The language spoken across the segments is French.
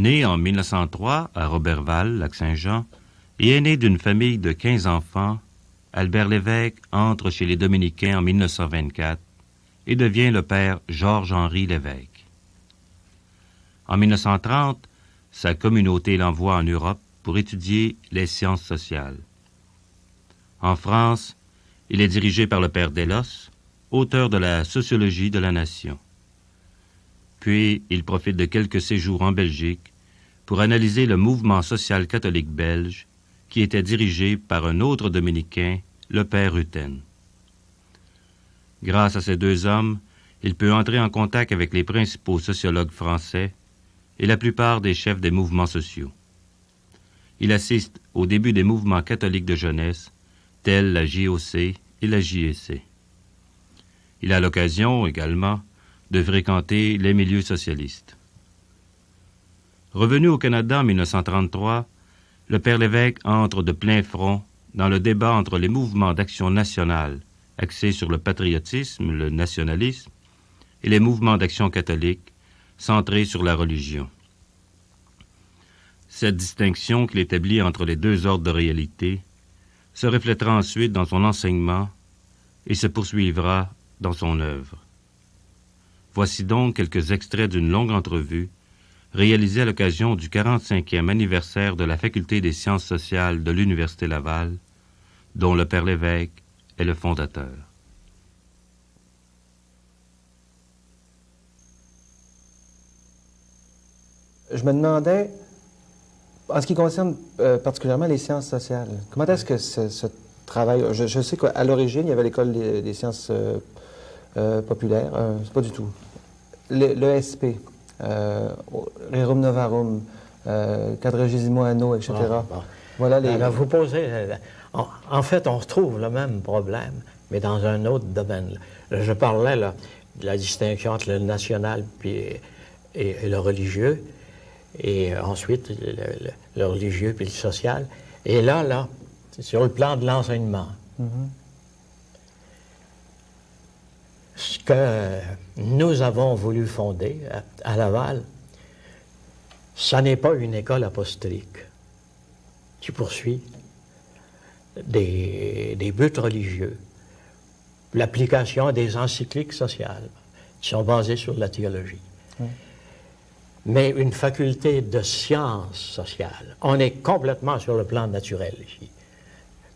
Né en 1903 à Roberval, Lac-Saint-Jean, et aîné d'une famille de 15 enfants, Albert Lévesque entre chez les Dominicains en 1924 et devient le père Georges-Henri Lévesque. En 1930, sa communauté l'envoie en Europe pour étudier les sciences sociales. En France, il est dirigé par le père Delos, auteur de la Sociologie de la Nation. Puis, il profite de quelques séjours en Belgique pour analyser le mouvement social catholique belge qui était dirigé par un autre dominicain, le père Hutten. Grâce à ces deux hommes, il peut entrer en contact avec les principaux sociologues français et la plupart des chefs des mouvements sociaux. Il assiste au début des mouvements catholiques de jeunesse, tels la JOC et la JEC. Il a l'occasion, également, de fréquenter les milieux socialistes. Revenu au Canada en 1933, le père Lévesque entre de plein front dans le débat entre les mouvements d'action nationale axés sur le patriotisme, le nationalisme, et les mouvements d'action catholique centrés sur la religion. Cette distinction qu'il établit entre les deux ordres de réalité se reflètera ensuite dans son enseignement et se poursuivra dans son œuvre. Voici donc quelques extraits d'une longue entrevue réalisée à l'occasion du 45e anniversaire de la Faculté des sciences sociales de l'Université Laval, dont le père Lévesque est le fondateur. Je me demandais, en ce qui concerne particulièrement les sciences sociales, comment est-ce que ce travail... Je sais qu'à l'origine, il y avait l'École des sciences populaires, c'est pas du tout. L'ESP, Rerum Novarum, Quadragesimo Anno, etc. Bon. Voilà les... Alors, vous posez... En fait, on retrouve le même problème, mais dans un autre domaine. Je parlais là, de la distinction entre le national et le religieux, et ensuite le religieux puis le social. Et là, sur le plan de l'enseignement, ce que nous avons voulu fonder à Laval, ça n'est pas une école apostolique qui poursuit des buts religieux, l'application des encycliques sociales qui sont basées sur la théologie. Mais une faculté de sciences sociales. On est complètement sur le plan naturel ici.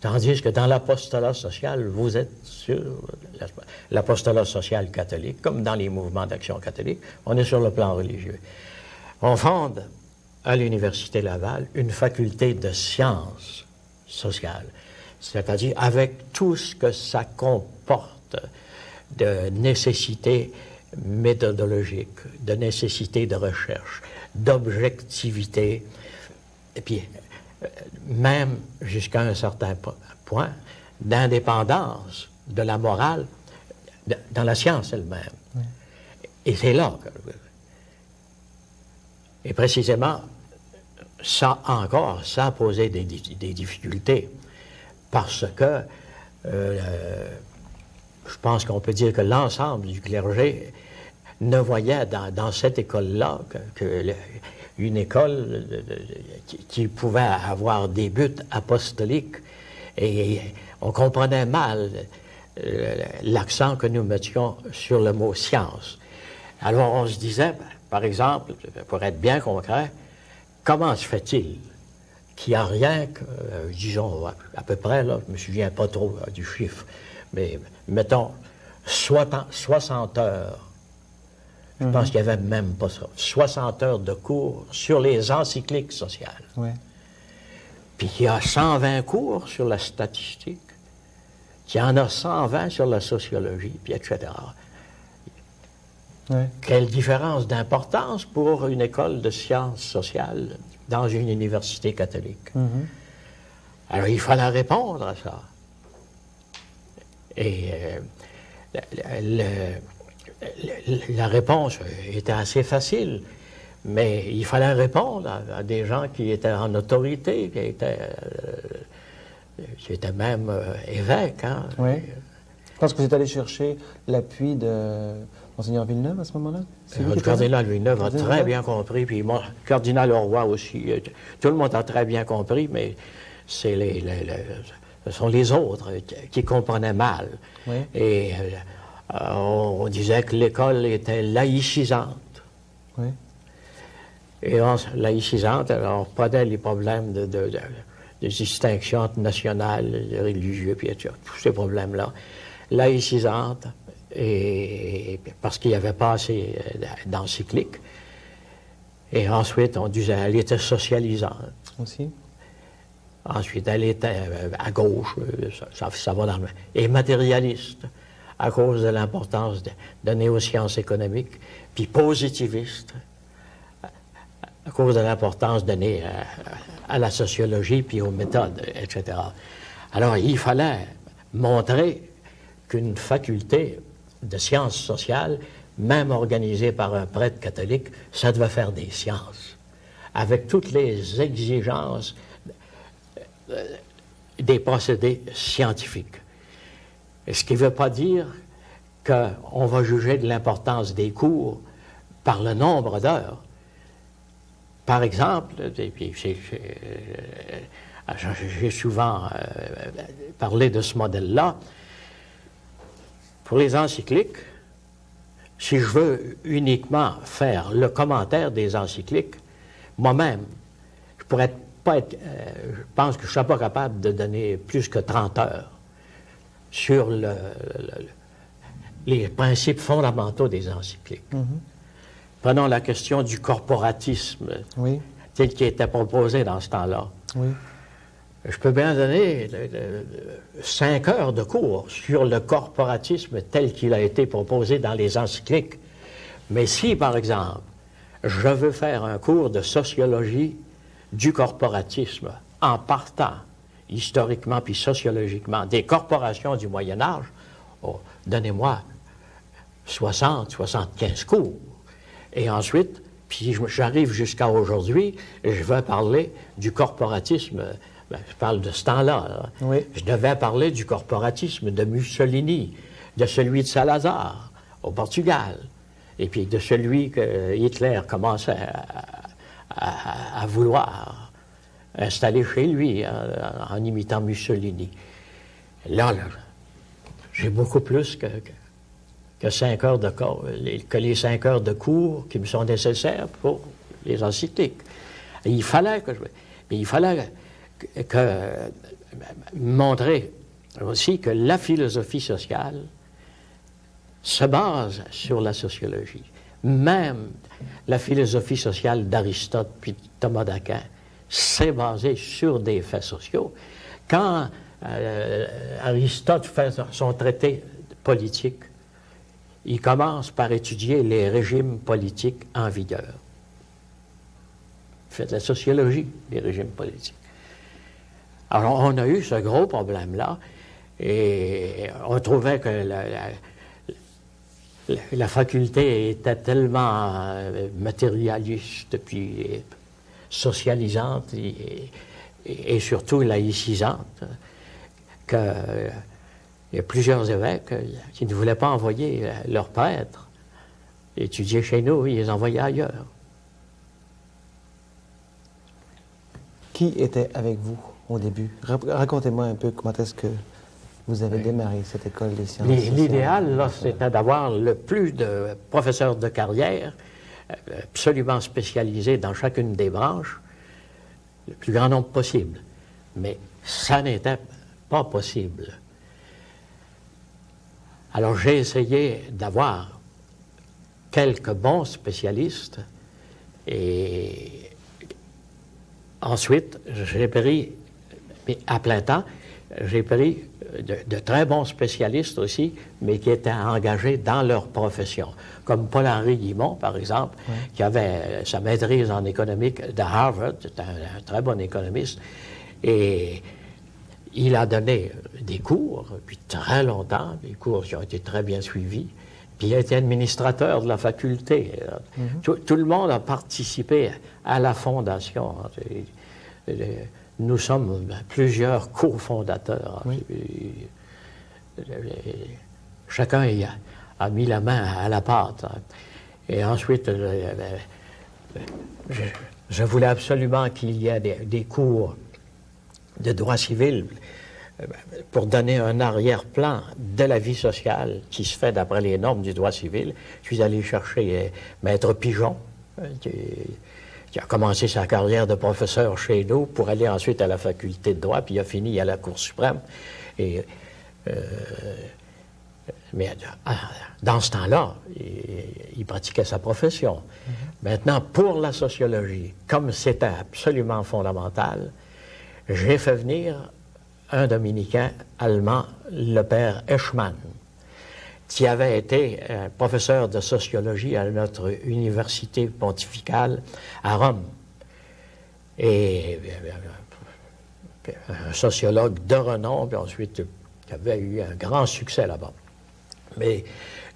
Tandis que dans l'apostolat social, vous êtes sur l'apostolat social catholique, comme dans les mouvements d'action catholique, on est sur le plan religieux. On fonde à l'Université Laval une faculté de sciences sociales, c'est-à-dire avec tout ce que ça comporte de nécessité méthodologique, de nécessité de recherche, d'objectivité, et puis même jusqu'à un certain point d'indépendance de la morale dans la science elle-même. Oui. Et c'est là que... Et précisément, ça encore, ça a posé des difficultés, parce que je pense qu'on peut dire que l'ensemble du clergé ne voyait dans cette école-là une école qui pouvait avoir des buts apostoliques, et on comprenait mal l'accent que nous mettions sur le mot science. Alors on se disait, par exemple, pour être bien concret, comment se fait-il qu'il n'y a rien que, disons, à peu près, là, je ne me souviens pas trop du chiffre, mais mettons 60 heures, je pense qu'il n'y avait même pas ça, 60 heures de cours sur les encycliques sociales. Oui. Puis il y a 120 cours sur la statistique, qu'il y en a 120 sur la sociologie, puis etc. Oui. Quelle différence d'importance pour une école de sciences sociales dans une université catholique. Alors il fallait répondre à ça. Et la réponse était assez facile, mais il fallait répondre à des gens qui étaient en autorité, qui étaient même évêques. Hein. Oui. Je pense que vous êtes allé chercher l'appui de Monseigneur Villeneuve, à ce moment-là? Le cardinal Villeneuve a très bien compris, puis le cardinal Roy aussi. Tout le monde a très bien compris, mais ce sont les autres qui comprenaient mal. Oui. Et on disait que l'école était laïcisante. Oui. Et laïcisante, alors on prenait les problèmes de distinction nationale, religieux, puis tous ces problèmes-là. Laïcisante, et parce qu'il n'y avait pas assez d'encycliques. Et ensuite, on disait qu'elle était socialisante. Aussi. Ensuite, elle était à gauche, ça va dans le... Et matérialiste, à cause de l'importance de donner aux sciences économiques, puis positiviste, à cause de l'importance donnée à la sociologie, puis aux méthodes, etc. Alors, il fallait montrer qu'une faculté de sciences sociales, même organisée par un prêtre catholique, ça devait faire des sciences, avec toutes les exigences des procédés scientifiques. Ce qui ne veut pas dire qu'on va juger de l'importance des cours par le nombre d'heures. Par exemple, j'ai souvent parlé de ce modèle-là, pour les encycliques, si je veux uniquement faire le commentaire des encycliques, moi-même, je pourrais pas être, je pense que je ne serais pas capable de donner plus que 30 heures sur les principes fondamentaux des encycliques. Prenons la question du corporatisme, Oui. tel qui était proposé dans ce temps-là. Oui. Je peux bien donner 5 heures de cours sur le corporatisme tel qu'il a été proposé dans les encycliques. Mais si, par exemple, je veux faire un cours de sociologie du corporatisme en partant historiquement puis sociologiquement des corporations du Moyen Âge, donnez-moi 60, 75 cours. Et ensuite, puis j'arrive jusqu'à aujourd'hui, je vais parler du corporatisme. Je parle de ce temps-là. Oui. Je devais parler du corporatisme de Mussolini, de celui de Salazar au Portugal, et puis de celui que Hitler commençait à vouloir installer chez lui en imitant Mussolini. Là, j'ai beaucoup plus que 5 heures de cours, que les 5 heures de cours qui me sont nécessaires pour les encycliques. Et il fallait montrer aussi que la philosophie sociale se base sur la sociologie. Même la philosophie sociale d'Aristote puis Thomas d'Aquin s'est basée sur des faits sociaux. Quand Aristote fait son traité politique, il commence par étudier les régimes politiques en vigueur. Il fait de la sociologie des régimes politiques. Alors, on a eu ce gros problème-là, et on trouvait que la faculté était tellement matérialiste, puis socialisante, et surtout laïcisante, qu'il y a plusieurs évêques qui ne voulaient pas envoyer leurs prêtres étudier chez nous, ils les envoyaient ailleurs. Qui était avec vous au début? Racontez-moi un peu comment est-ce que vous avez démarré cette école des sciences sociales. L'idéal, là, c'était d'avoir le plus de professeurs de carrière absolument spécialisés dans chacune des branches, le plus grand nombre possible. Mais ça n'était pas possible. Alors j'ai essayé d'avoir quelques bons spécialistes, et ensuite j'ai pris, à plein temps, j'ai pris de très bons spécialistes aussi, mais qui étaient engagés dans leur profession, comme Paul-Henri Guimond, par exemple, qui avait sa maîtrise en économique de Harvard, c'est un très bon économiste, et il a donné des cours depuis très longtemps, des cours qui ont été très bien suivis, puis il a été administrateur de la faculté. Tout le monde a participé à la fondation. Nous sommes plusieurs cofondateurs. Oui. Chacun a mis la main à la pâte. Hein. Et ensuite, je voulais absolument qu'il y ait des cours de droit civil pour donner un arrière-plan de la vie sociale qui se fait d'après les normes du droit civil. Je suis allé chercher Maître Pigeon, qui a commencé sa carrière de professeur chez nous pour aller ensuite à la faculté de droit, puis il a fini à la Cour suprême. Mais dans ce temps-là, il pratiquait sa profession. Maintenant, pour la sociologie, comme c'était absolument fondamental, j'ai fait venir un dominicain allemand, le père Eschmann, qui avait été professeur de sociologie à notre université pontificale à Rome. Et un sociologue de renom, puis ensuite qui avait eu un grand succès là-bas. Mais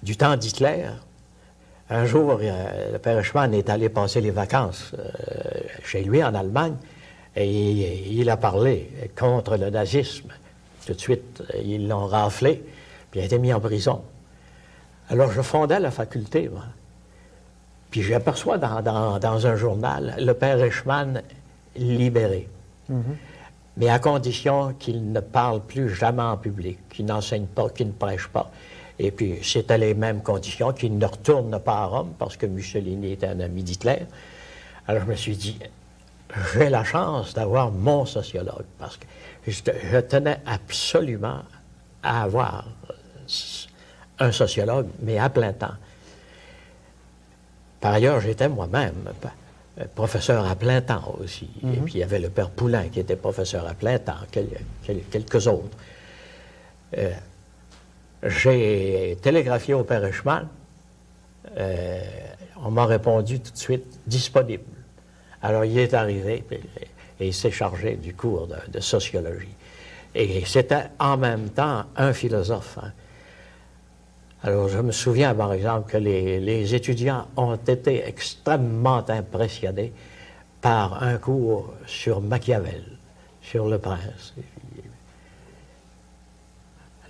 du temps d'Hitler, un jour, le père Eschmann est allé passer les vacances chez lui en Allemagne, et il a parlé contre le nazisme. Tout de suite, ils l'ont raflé, puis il a été mis en prison. Alors, je fondais la faculté, moi. Puis j'aperçois dans un journal le père Eschmann libéré. Mais à condition qu'il ne parle plus jamais en public, qu'il n'enseigne pas, qu'il ne prêche pas. Et puis, c'était les mêmes conditions, qu'il ne retourne pas à Rome, parce que Mussolini était un ami d'Hitler. Alors, je me suis dit, j'ai la chance d'avoir mon sociologue, parce que je tenais absolument à avoir un sociologue, mais à plein temps. Par ailleurs, j'étais moi-même professeur à plein temps aussi. Et puis, il y avait le père Poulain qui était professeur à plein temps, quelques autres. J'ai télégraphié au père Eschmann. On m'a répondu tout de suite, disponible. Alors, il est arrivé et il s'est chargé du cours de sociologie. Et c'était en même temps un philosophe. Hein. Alors, je me souviens, par exemple, que les étudiants ont été extrêmement impressionnés par un cours sur Machiavel, sur le prince.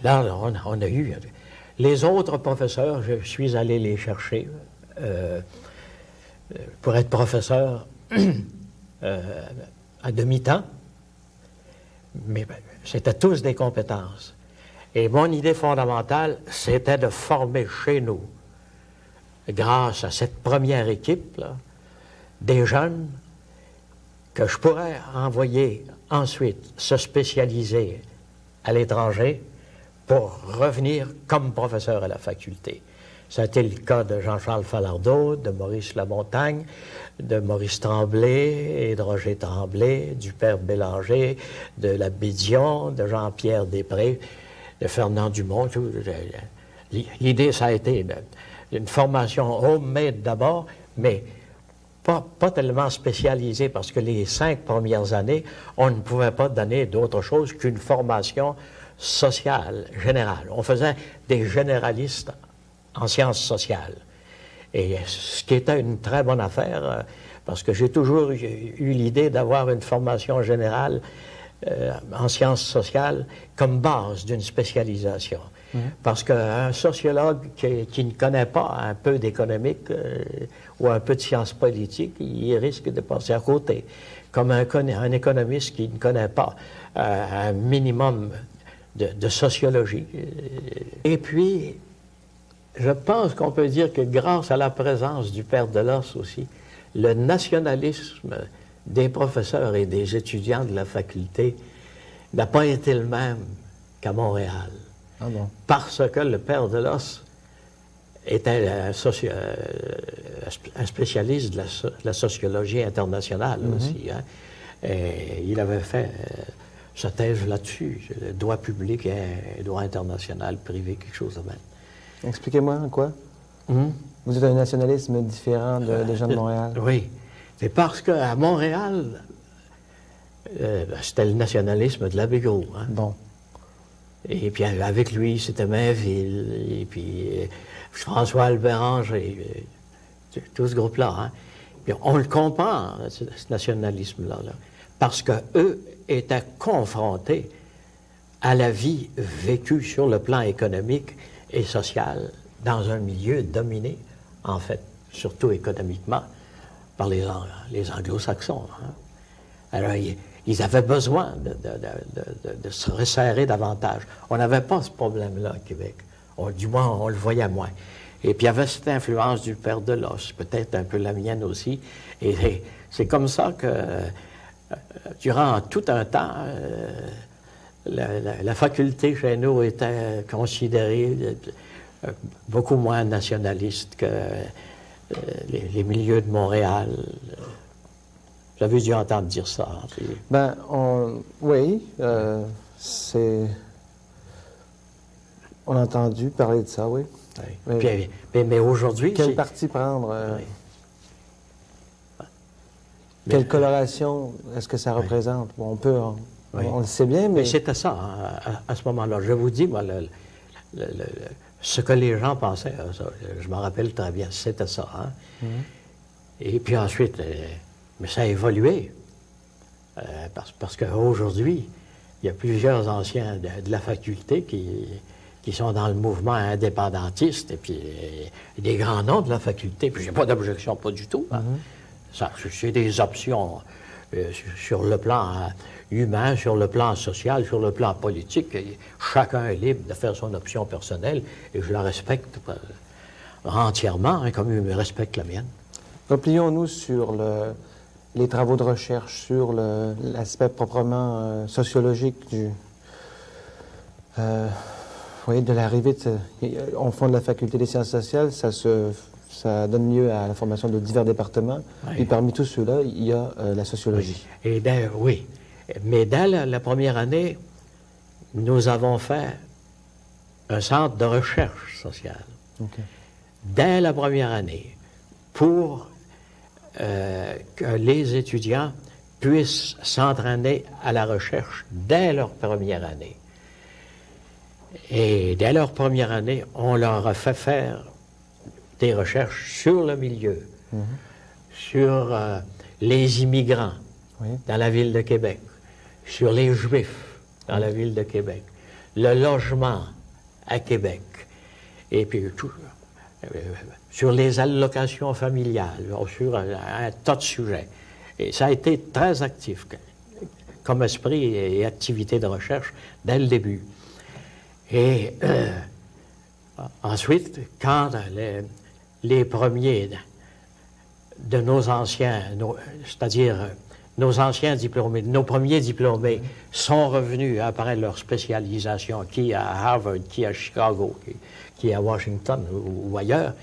Là, on a eu... Les autres professeurs, je suis allé les chercher pour être professeur à demi-temps, mais c'était tous des compétences. Et mon idée fondamentale, c'était de former chez nous, grâce à cette première équipe, là, des jeunes que je pourrais envoyer ensuite se spécialiser à l'étranger pour revenir comme professeur à la faculté. Ça a été le cas de Jean-Charles Falardeau, de Maurice Lamontagne, de Maurice Tremblay et de Roger Tremblay, du père Bélanger, de l'abbé Dion, de Jean-Pierre Després, de Fernand Dumont. L'idée, ça a été une formation homemade d'abord, mais pas tellement spécialisée, parce que les 5 premières années, on ne pouvait pas donner d'autre chose qu'une formation sociale générale. On faisait des généralistes en sciences sociales. Et ce qui était une très bonne affaire, parce que j'ai toujours eu l'idée d'avoir une formation générale en sciences sociales comme base d'une spécialisation. Parce qu'un sociologue qui ne connaît pas un peu d'économique ou un peu de sciences politiques, il risque de passer à côté. Comme un économiste qui ne connaît pas un minimum de sociologie. Et puis, je pense qu'on peut dire que grâce à la présence du père Delos aussi, le nationalisme des professeurs et des étudiants de la faculté n'a pas été le même qu'à Montréal. Ah bon. Parce que le père Delos était un spécialiste de la sociologie internationale aussi. Hein. Et il avait fait sa thèse là-dessus, le droit public et droit international, privé, quelque chose de même. Expliquez-moi en quoi. Vous êtes un nationalisme différent des gens de Montréal. Oui. C'est parce qu'à Montréal, c'était le nationalisme de l'abbé Gros. Hein? Bon. Et puis avec lui, c'était Mainville, et puis François Albert-Anger, tout ce groupe-là. Hein? Puis on le comprend, ce nationalisme-là, parce qu'eux étaient confrontés à la vie vécue sur le plan économique et social dans un milieu dominé, en fait, surtout économiquement, par les anglo-saxons. Hein. Alors, ils avaient besoin de se resserrer davantage. On n'avait pas ce problème-là au Québec. Du moins, on le voyait moins. Et puis, il y avait cette influence du père de l'os, peut-être un peu la mienne aussi. Et c'est comme ça que, durant tout un temps, la faculté chez nous était considérée beaucoup moins nationaliste que les milieux de Montréal. Vous avez dû entendre dire ça. Hein, Ben, oui, on a entendu parler de ça, oui. Oui. Puis, mais aujourd'hui... Quel parti prendre? Oui. Quelle coloration est-ce que ça représente? Bon, on le sait bien, mais... Mais c'était ça, hein, à ce moment-là. Je vous dis, moi, ce que les gens pensaient, je m'en rappelle très bien, c'était ça. Hein. Et puis ensuite, mais ça a évolué. Parce qu'aujourd'hui, il y a plusieurs anciens de la faculté qui sont dans le mouvement indépendantiste, et puis des grands noms de la faculté. Puis j'ai pas d'objection, pas du tout. Hein. C'est des options sur le plan humain, sur le plan social, sur le plan politique. Et chacun est libre de faire son option personnelle, et je la respecte entièrement, hein, comme il respecte la mienne. Replions-nous sur les travaux de recherche, sur l'aspect proprement sociologique de l'arrivée on fonde la faculté des sciences sociales, ça donne lieu à la formation de divers départements. Oui. Et parmi tous ceux-là, il y a la sociologie. Oui. Oui. Mais dans la première année, nous avons fait un centre de recherche sociale. Okay. Dès la première année, pour que les étudiants puissent s'entraîner à la recherche dès leur première année. Et dès leur première année, on leur a fait faire des recherches sur le milieu, sur les immigrants dans la ville de Québec, sur les Juifs dans la ville de Québec, le logement à Québec, et puis sur les allocations familiales, sur un tas de sujets. Et ça a été très actif comme esprit et activité de recherche dès le début. Et ensuite, quand les premiers de nos anciens, c'est-à-dire nos anciens diplômés, nos premiers diplômés sont revenus après leur spécialisation, qui à Harvard, qui à Chicago, qui à Washington ou ailleurs,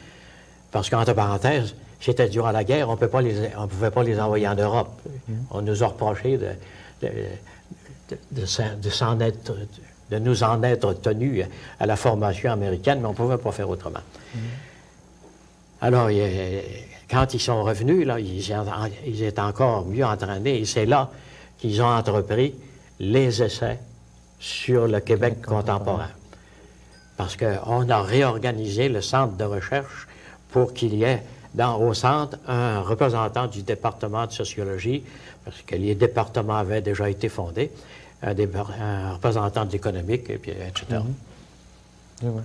parce qu'entre parenthèses, c'était durant la guerre, on ne pouvait pas les envoyer en Europe. On nous a reproché de nous en être tenus à la formation américaine, mais on ne pouvait pas faire autrement. Alors, quand ils sont revenus, là, ils étaient encore mieux entraînés, et c'est là qu'ils ont entrepris les essais sur le Québec contemporain. Parce qu'on a réorganisé le centre de recherche pour qu'il y ait au centre un représentant du département de sociologie, parce que les départements avaient déjà été fondés, un représentant de l'économique, et puis, etc. Ouais.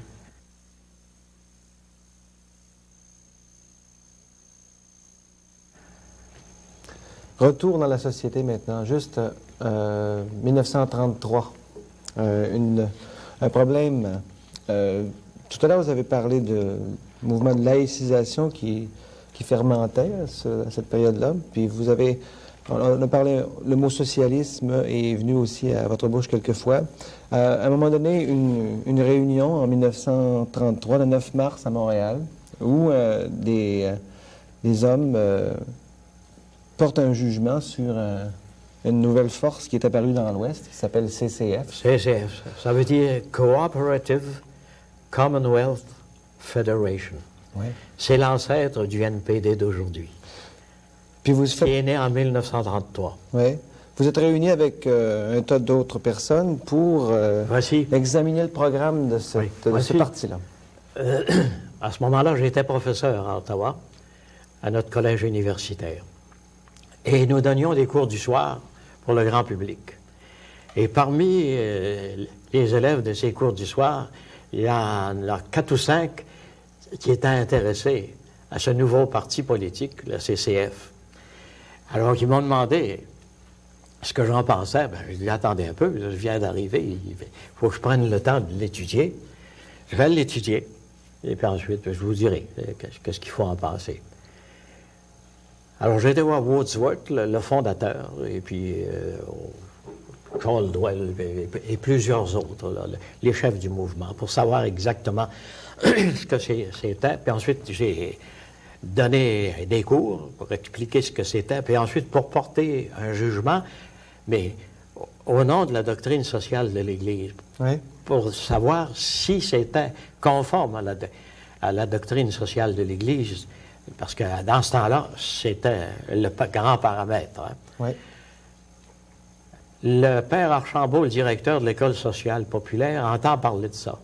Retour dans la société maintenant, juste 1933, un problème. Tout à l'heure, vous avez parlé du mouvement de laïcisation qui fermentait à cette période-là, puis on a parlé, le mot socialisme est venu aussi à votre bouche quelquefois. À un moment donné, une réunion en 1933, le 9 mars à Montréal, où des hommes portent un jugement sur une nouvelle force qui est apparue dans l'Ouest, qui s'appelle CCF. CCF, ça veut dire Cooperative Commonwealth Federation. Oui. C'est l'ancêtre du NPD d'aujourd'hui. Puis qui est né en 1933. Oui. Vous êtes réunis avec un tas d'autres personnes pour examiner le programme de ce parti-là. À ce moment-là, j'étais professeur à Ottawa, à notre collège universitaire. Et nous donnions des cours du soir pour le grand public. Et parmi les élèves de ces cours du soir, il y en a 4 ou 5 qui étaient intéressés à ce nouveau parti politique, le CCF. Alors, ils m'ont demandé ce que j'en pensais. Ben, je dis, attendez un peu, je viens d'arriver, il faut que je prenne le temps de l'étudier. Je vais l'étudier, et puis ensuite, je vous dirai qu'est-ce qu'il faut en penser. Alors, j'ai été voir Wordsworth, le fondateur, et puis Caldwell et plusieurs autres, là, les chefs du mouvement, pour savoir exactement ce que c'était. Puis ensuite, j'ai donné des cours pour expliquer ce que c'était, puis ensuite pour porter un jugement, mais au nom de la doctrine sociale de l'Église, Oui. pour savoir si c'était conforme à la doctrine sociale de l'Église, parce que dans ce temps-là, c'était le grand paramètre. Hein. Oui. Le père Archambault, le directeur de l'École sociale populaire, entend parler de ça.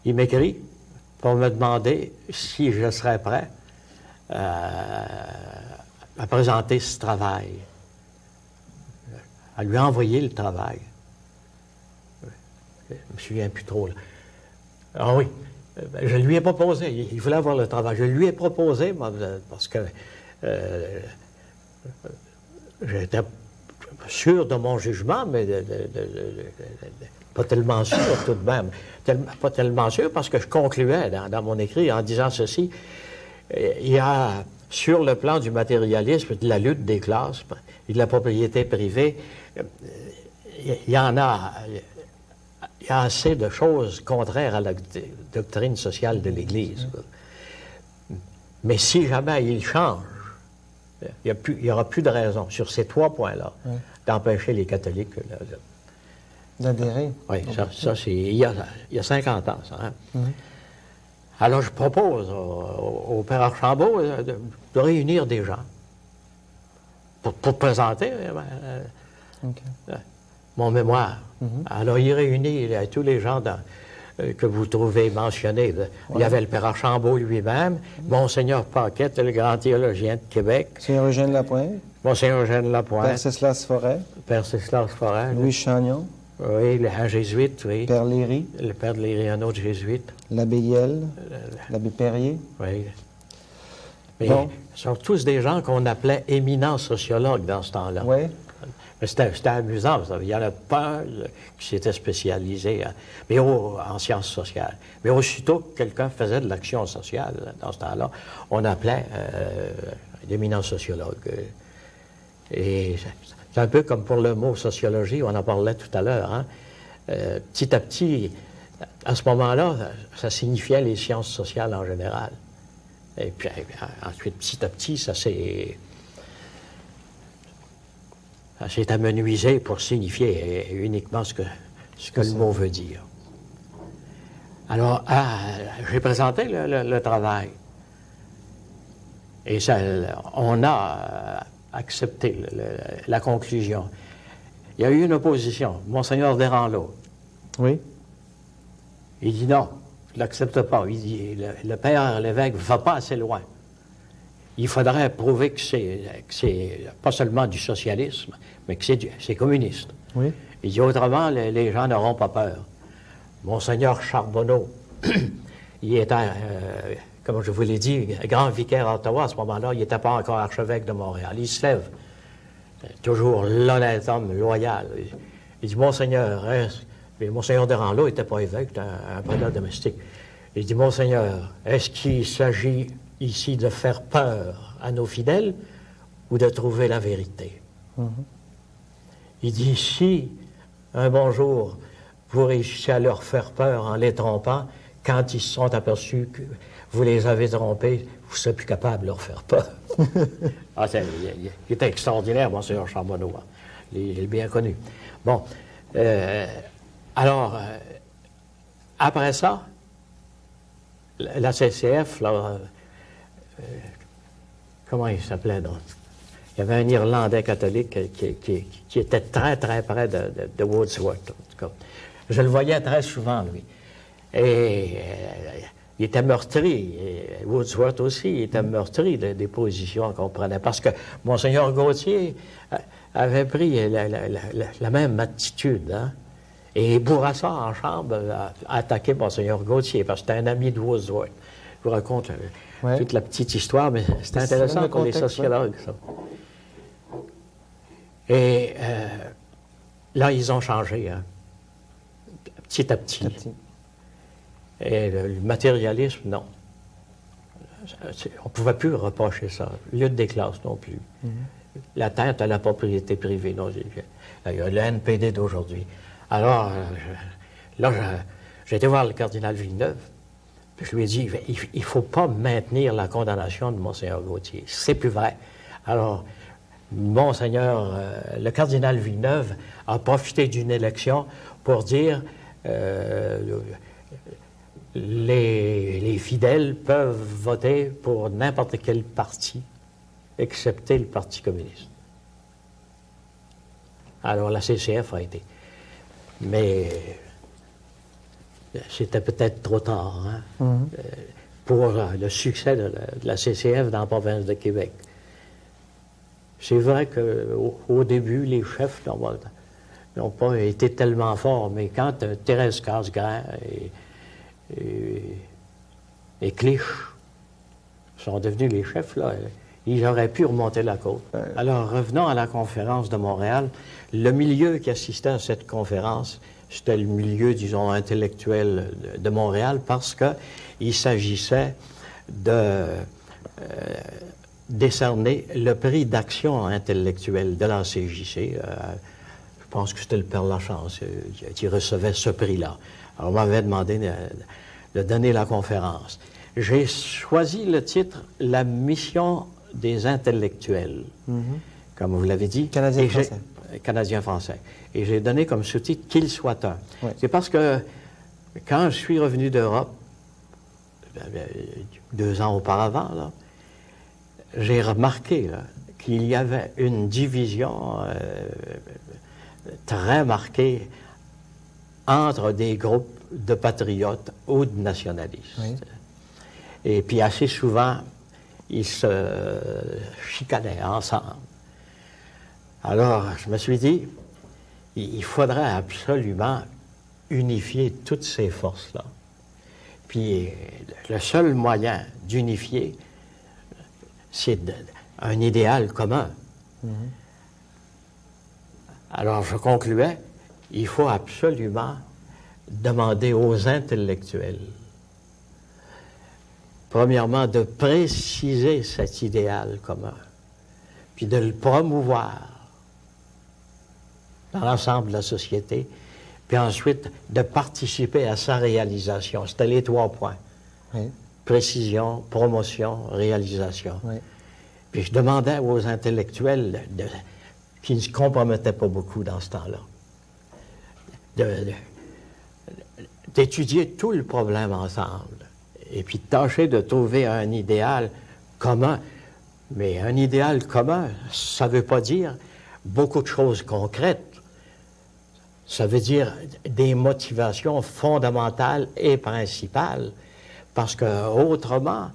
Il m'écrit pour me demander si je serais prêt à présenter ce travail, à lui envoyer le travail. Je me souviens plus trop, là. Ah oui, je lui ai proposé, il voulait avoir le travail, je lui ai proposé, parce que j'étais sûr de mon jugement, mais pas tellement sûr tout de même. Pas tellement sûr parce que je concluais dans mon écrit en disant ceci. Il y a, sur le plan du matérialisme, de la lutte des classes et de la propriété privée, il y a assez de choses contraires à la doctrine sociale de l'Église. Mais si jamais il change, il n'y aura plus de raison sur ces 3 points-là d'empêcher les catholiques d'adhérer. Oui, ça c'est il y a 50 ans, ça. Hein? Alors je propose au père Archambault de réunir des gens pour présenter mon mémoire. Alors il réunit tous les gens que vous trouvez mentionnés. Il y avait le père Archambault lui-même, Monseigneur Paquette, le grand théologien de Québec. Seigneur Eugène Lapointe. Monseigneur Eugène Lapointe. Père Ceslas Forêt. Père Ceslas Forêt. Louis Chagnon. Oui, un jésuite, oui. Père Léry. Le père de Léry, un autre jésuite. L'abbé Yel. L'abbé Perrier. Oui. Mais ce sont tous des gens qu'on appelait éminents sociologues dans ce temps-là. Oui. Mais c'était amusant, parce qu'il y en a pas qui s'était spécialisé en sciences sociales. Mais aussitôt que quelqu'un faisait de l'action sociale dans ce temps-là, on appelait d'éminents sociologues. Et c'est un peu comme pour le mot sociologie, on en parlait tout à l'heure. Hein? Petit à petit, à ce moment-là, ça signifiait les sciences sociales en général. Et puis ensuite, petit à petit, ça s'est amenuisé pour signifier uniquement ce que le mot veut dire. Alors, j'ai présenté le travail. Et on a accepté la conclusion. Il y a eu une opposition. Monseigneur Desranleau. Oui. Il dit non, je ne l'accepte pas. Il dit, le père l'évêque ne va pas assez loin. Il faudrait prouver que c'est pas seulement du socialisme, mais que c'est communiste. Oui. Il dit autrement, les gens n'auront pas peur. Monseigneur Charbonneau, il était, comme je vous l'ai dit, grand vicaire à Ottawa à ce moment-là, il n'était pas encore archevêque de Montréal. Il se lève, toujours l'honnête homme, loyal. Il dit, Monseigneur, mais Monseigneur Desranleau n'était pas évêque, c'était un prêtre domestique. Il dit, Monseigneur, est-ce qu'il s'agit ici de faire peur à nos fidèles ou de trouver la vérité? Il dit, si un bon jour vous réussissez à leur faire peur en les trompant, quand ils se sont aperçus que vous les avez trompés, vous serez plus capable de leur faire peur. Il était extraordinaire, Monseigneur Charbonneau. Hein. Il est bien connu. Bon, alors, après ça, la CCF, là, comment il s'appelait donc? Il y avait un Irlandais catholique qui était très, très près de Wordsworth, en tout cas. Je le voyais très souvent, lui. Et il était meurtri. Et Wordsworth aussi, il était meurtri des positions qu'on prenait. Parce que Monseigneur Gauthier avait pris la même attitude. Hein? Et Bourassa, en chambre, a attaqué Monseigneur Gauthier, parce que c'était un ami de Wordsworth. Je vous raconte toute la petite histoire, mais c'est intéressant pour les sociologues, ça. Et là, ils ont changé, hein, petit à petit. Et le matérialisme, non. On ne pouvait plus reprocher ça. Lutte des classes non plus. L'atteinte à la propriété privée, non. Il y a le NPD d'aujourd'hui. Alors, là, j'ai été voir le cardinal Villeneuve, puis je lui ai dit, il ne faut pas maintenir la condamnation de Monseigneur Gauthier. C'est plus vrai. Alors, Monseigneur, le cardinal Villeneuve a profité d'une élection pour dire les fidèles peuvent voter pour n'importe quel parti, excepté le Parti communiste. Alors la CCF a été. Mais c'était peut-être trop tard, hein, pour le succès de la CCF dans la province de Québec. C'est vrai qu'au début, les chefs n'ont pas été tellement forts, mais quand Thérèse Casgrain et Clich sont devenus les chefs, là, ils auraient pu remonter la côte. Alors, revenons à la conférence de Montréal. Le milieu qui assistait à cette conférence, c'était le milieu, disons, intellectuel de Montréal, parce qu'il s'agissait de décerner le prix d'action intellectuelle de la CJC. Je pense que c'était le Père Lachance qui recevait ce prix-là. Alors, on m'avait demandé de donner la conférence. J'ai choisi le titre « La mission des intellectuels comme vous l'avez dit. Canadien-français. Canadien-français. Et j'ai donné comme sous-titre « Qu'il soit un ». Oui. C'est parce que quand je suis revenu d'Europe, 2 ans auparavant, là, j'ai remarqué qu'il y avait une division très marquée entre des groupes de patriotes ou de nationalistes. Oui. Et puis assez souvent, ils se chicanaient ensemble. Alors, je me suis dit, il faudrait absolument unifier toutes ces forces-là. Puis le seul moyen d'unifier, c'est un idéal commun. Alors, je concluais, il faut absolument demander aux intellectuels, premièrement, de préciser cet idéal commun, puis de le promouvoir dans l'ensemble de la société, puis ensuite de participer à sa réalisation. C'était les 3 points. Oui. Précision, promotion, réalisation. Oui. Puis je demandais aux intellectuels qui ne se compromettaient pas beaucoup dans ce temps-là, d'étudier tout le problème ensemble, et puis de tâcher de trouver un idéal commun. Mais un idéal commun, ça ne veut pas dire beaucoup de choses concrètes. Ça veut dire des motivations fondamentales et principales, parce que autrement,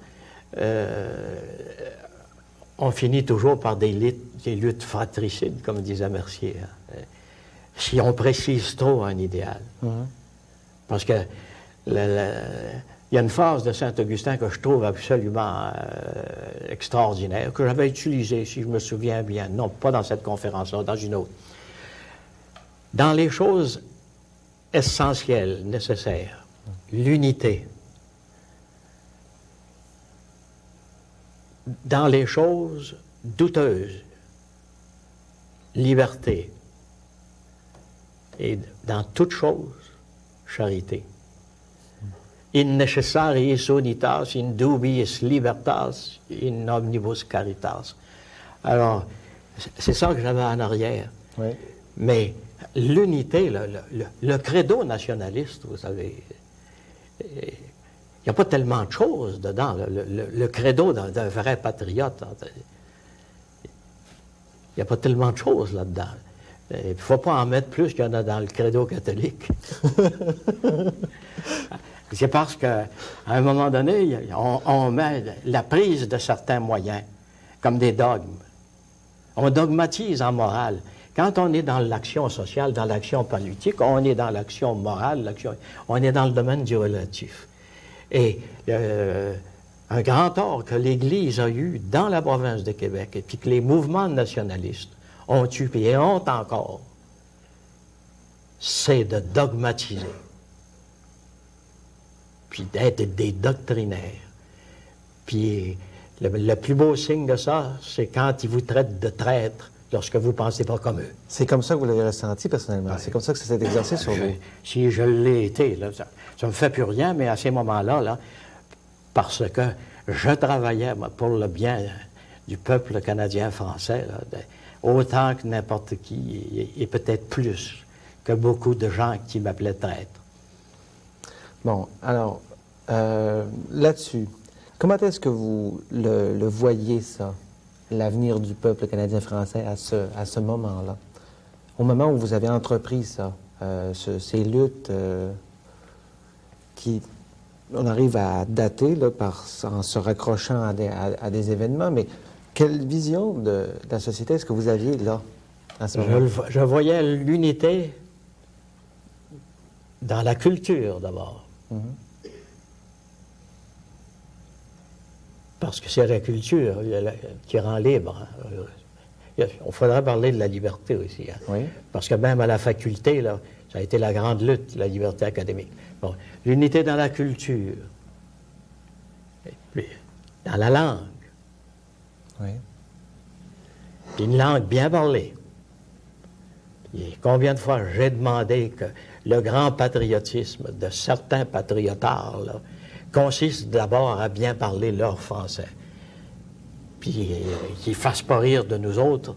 on finit toujours par des luttes fratricides, comme disait Mercier, hein, si on précise trop un idéal. Parce que il y a une phrase de Saint-Augustin que je trouve absolument extraordinaire, que j'avais utilisée, si je me souviens bien, non pas dans cette conférence-là, dans une autre. Dans les choses essentielles, nécessaires, l'unité. Dans les choses douteuses, liberté. Et dans toute chose, charité. In necessariis unitas, in dubiis libertas, in omnibus caritas. Alors, c'est ça que j'avais en arrière. Oui. Mais l'unité, le credo nationaliste, vous savez, il n'y a pas tellement de choses dedans. Le credo d'un vrai patriote, il n'y a pas tellement de choses là-dedans. Il ne faut pas en mettre plus qu'il y en a dans le credo catholique. C'est parce qu'à un moment donné, on met la prise de certains moyens comme des dogmes. On dogmatise en morale. Quand on est dans l'action sociale, dans l'action politique, on est dans l'action morale, on est dans le domaine du relatif. Et un grand tort que l'Église a eu dans la province de Québec, et puis que les mouvements nationalistes ont eu et ont encore, c'est de dogmatiser, puis d'être des doctrinaires. Puis le plus beau signe de ça, c'est quand ils vous traitent de traîtres lorsque vous ne pensez pas comme eux. C'est comme ça que vous l'avez ressenti personnellement? Ouais. C'est comme ça que ça s'est exercé sur vous? Si je l'ai été, là, ça ne me fait plus rien, mais à ces moments-là, là, parce que je travaillais moi, pour le bien du peuple canadien-français, là, autant que n'importe qui, et peut-être plus que beaucoup de gens qui m'appelaient traître. Bon, alors, là-dessus, comment est-ce que vous le voyez, ça, l'avenir du peuple canadien-français à ce moment-là? Au moment où vous avez entrepris ça, ces luttes qui, on arrive à dater là, en se raccrochant à des événements, mais quelle vision de la société est-ce que vous aviez là, à ce moment-là? Je voyais l'unité dans la culture d'abord. Parce que c'est la culture qui rend libre. Il faudrait parler de la liberté aussi. Hein? Oui. Parce que même à la faculté, là, ça a été la grande lutte, la liberté académique. Bon, l'unité dans la culture, et puis, dans la langue, Oui. puis une langue bien parlée. Et combien de fois j'ai demandé que le grand patriotisme de certains patriotards là, consiste d'abord à bien parler leur français. Puis qu'ils ne fassent pas rire de nous autres